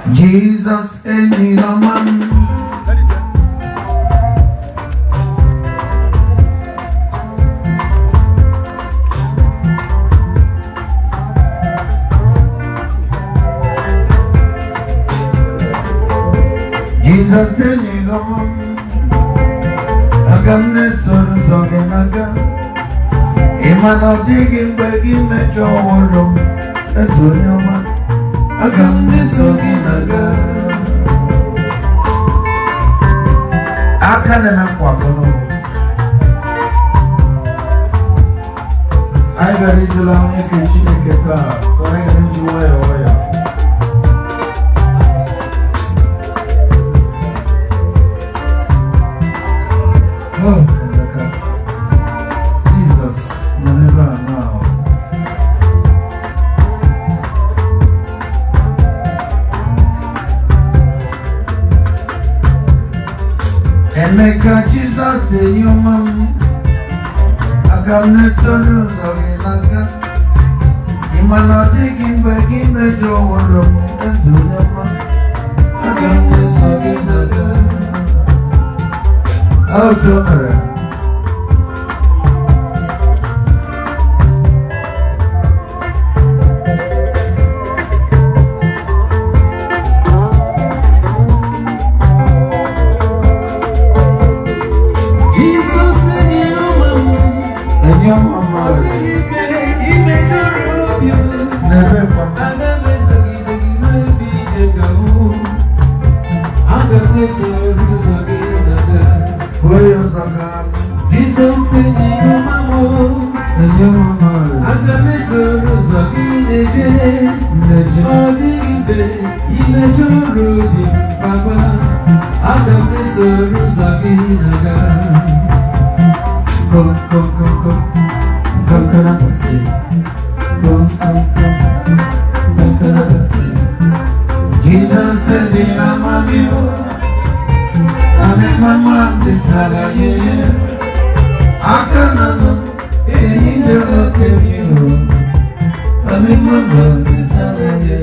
Jesus any man. Jesus any man. Agamne sonu sogenaga. Imano digim begim mecho wolo. Ezonyoma. Agamne sogenaga. Akane na kwakono. Ai gari julaunya kishine keta. Kone gani juwaya waya. Oh, Jesus, never now. And make Jesus say your mom. I got no sorrows of it like that. You might not dig him back in the door room and do your mom. I got no sorrows like that. Oh, Joker. Jesus and your mama, he made her of you. Never I'm Jesus and your mama, and the missiles of Papa, and the missiles Jesus said in a mamio, I make my mom this salary. I can't any other you. I make my mom this salary.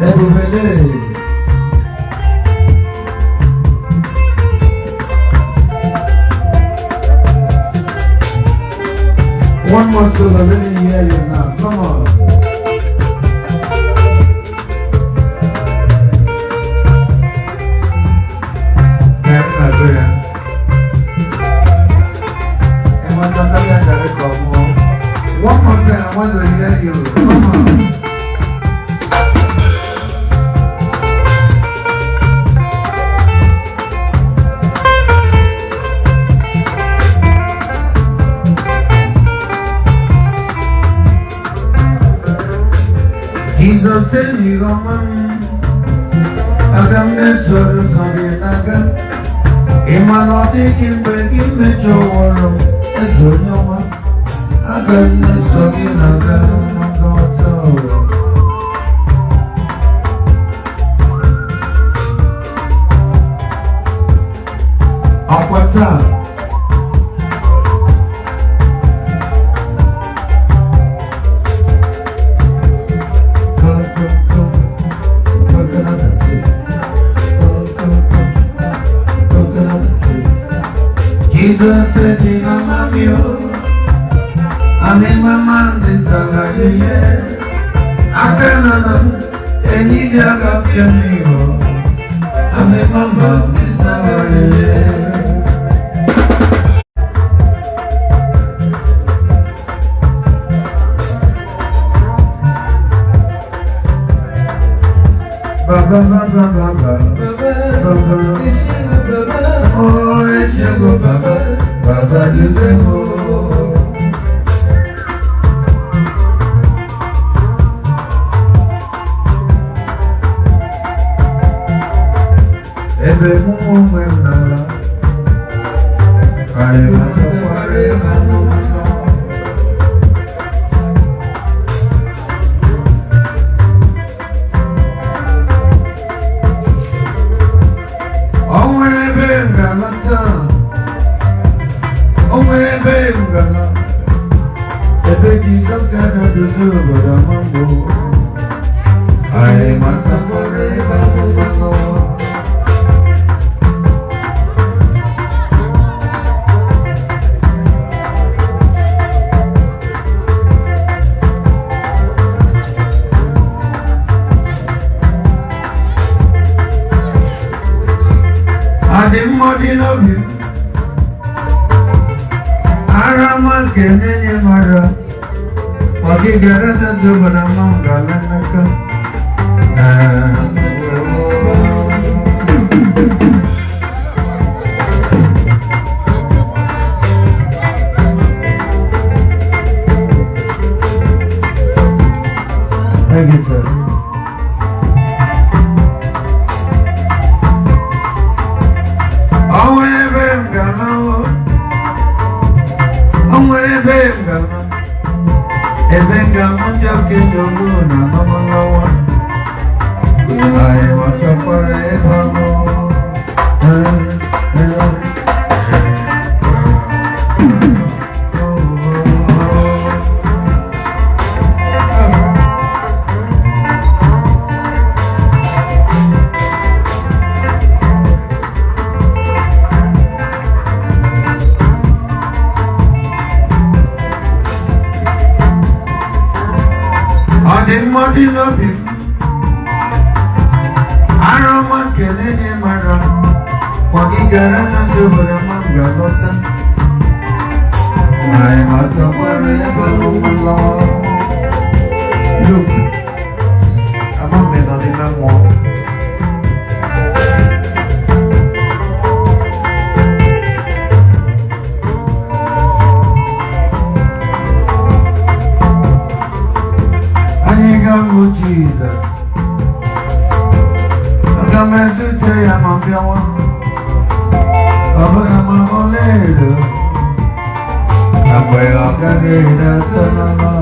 Everybody. One more solo, let me hear you now. Come on. Nigerian. And when one more time, I want to hear you. Come on. Jesus said, "You go man, agam ne chor sage naga, imano dikim begim me choworo, ezonyoma, agam ne sage naga, nagoto." Akwata. Jesus said in a mamio, I'm in my man this salary. I can't any job of your neighbor. I'm in my man this salary. Baba, baba, baba, baba. Oh, it's your Baba, Baba, you know. Every moment now, I am a warrior. Oh, no dudu bara mambo. Ay matapore babu babu. Adim modi love you. Aramal kenenya mara. Wagi garata zubara mangala naka. Thank you, sir. Ebenga manja kidogo na mama ay wakapare babo. Modi love you. Aroma kenene mara. Wagi garana zubara mangalota. Ay matapare babu Allah. Look, I'm a man in a wall. Jesus, come as you say, I'm on your one. I'm on later. I'm way up again, that's another.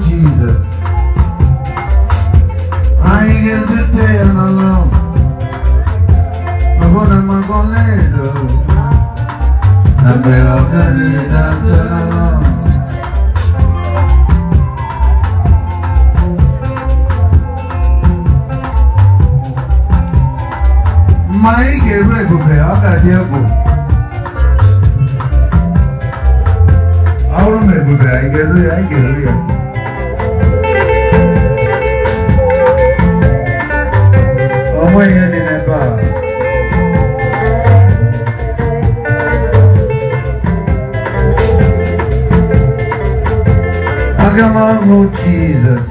Jesus, I get to tell alone. What am I gonna do? I'm gonna dance alone. My get ready to play. I got you. I don't remember that. I get ready. I'm way in that bar. I got my own Jesus.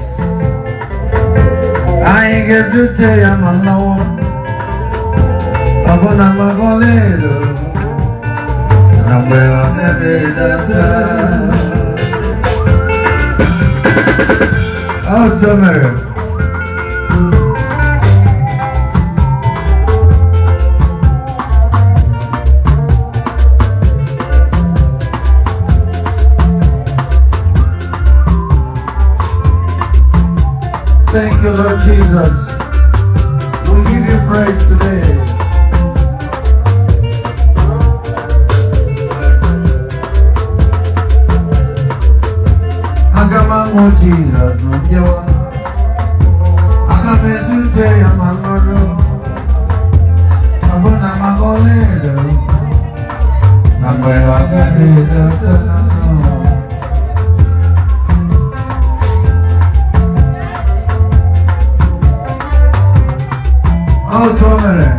I ain't get to tell you I'm alone. I'm gonna later. I'm well every day. Oh, Tommy. Thank you, Lord Jesus. We give you praise today. Agamango Jesus, Majawa. Agamezute Yamangoro. Abuna Magolero. Namwe Wagadida Sanano. Oh, Tomere.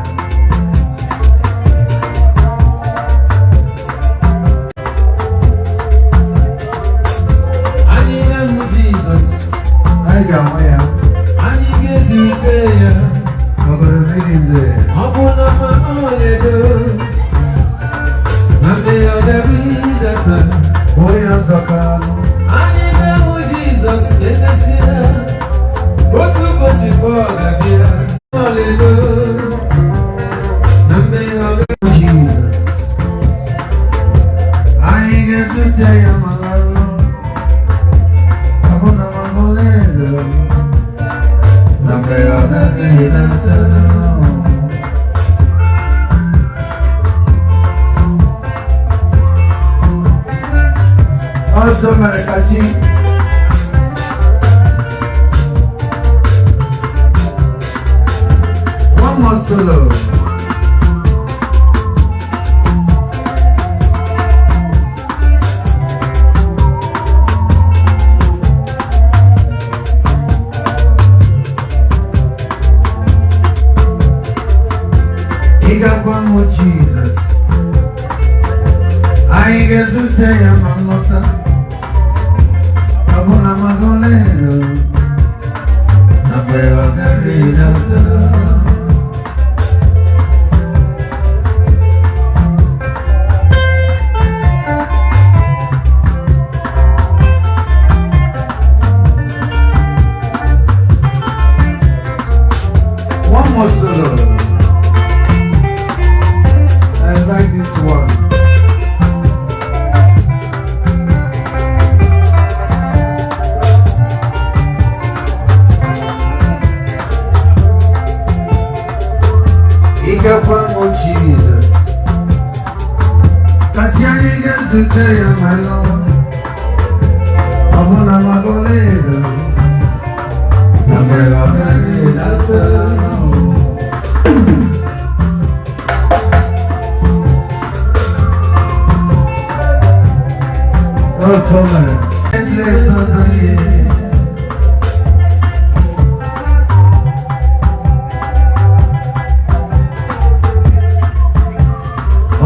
Sokano. Anyanele Jesus, Genesia. Go to Bochibogabia. Hallelujah. Jesus. I ain't get to tell you my love. I'm gonna also Marikachi. One more solo. He got one more Jesus. I ain't get to tell you my mother. I'm gonna go later. I'm gonna read one more solo. I like this one. He got one more Jesus. That's how you get to tell you, my Lord. I'm gonna go later. I'm gonna read after. Oh, come on. And let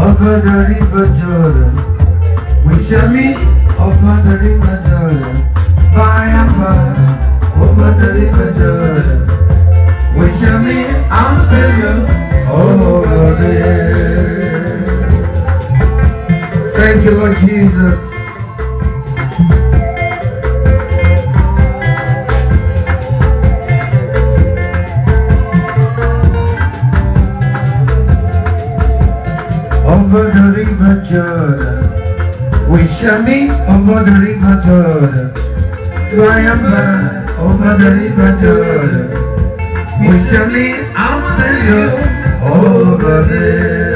over the river Jordan, we shall meet over the river Jordan, by and by, over the river Jordan, we shall meet our Savior over there. Thank you, Lord Jesus. Over the river Jordan, we shall meet over the river Jordan. By and by, over the river Jordan, we shall meet our Savior over there.